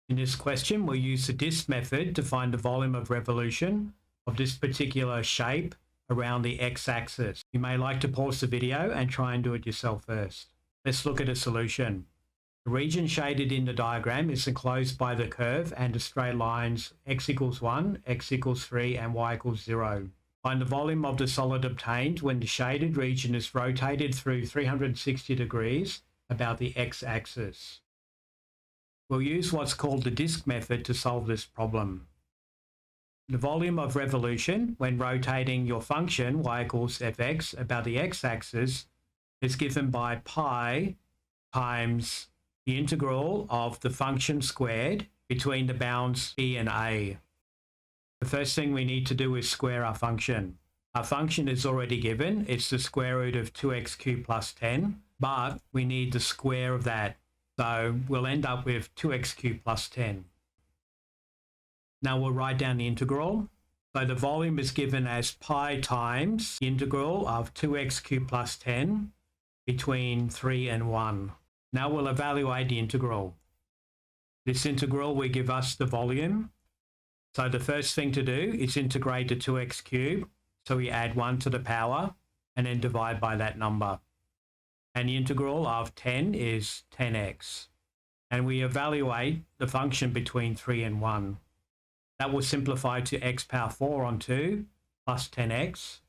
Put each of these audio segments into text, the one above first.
In this question, we'll use the disk method to find the volume of revolution of this particular shape around the x-axis. You may like to pause the video and try and do it yourself first. Let's look at a solution. The region shaded in the diagram is enclosed by the curve and the straight lines x equals 1, x equals 3, and y equals 0. Find the volume of the solid obtained when the shaded region is rotated through 360 degrees about the x-axis. We'll use what's called the disk method to solve this problem. The volume of revolution when rotating your function y equals fx about the x-axis is given by pi times the integral of the function squared between the bounds b and a. The first thing we need to do is square our function. Our function is already given. It's the square root of 2x cubed plus 10, but we need the square of that. So we'll end up with 2x cubed plus 10. Now we'll write down the integral. So the volume is given as pi times the integral of 2x cubed plus 10 between 3 and 1. Now we'll evaluate the integral. This integral will give us the volume. So the first thing to do is integrate the 2x cubed. So we add 1 to the power and then divide by that number. And the integral of 10 is 10x. And we evaluate the function between 3 and 1. That will simplify to x power 4 on 2 plus 10x.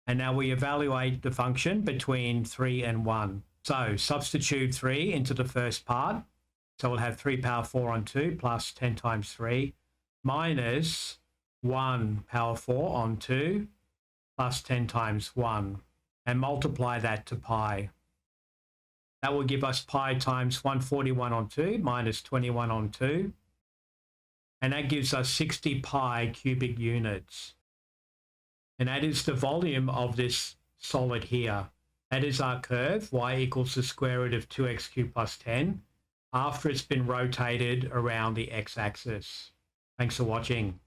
And now we evaluate the function between 3 and 1. So substitute 3 into the first part. So we'll have 3 power 4 on 2 plus 10 times 3 minus 1 power 4 on 2 plus 10 times 1. And multiply that to pi. That will give us pi times 141 on 2 minus 21 on 2. And that gives us 60 pi cubic units. And that is the volume of this solid here. That is our curve, y equals the square root of 2x cubed plus 10, after it's been rotated around the x-axis. Thanks for watching.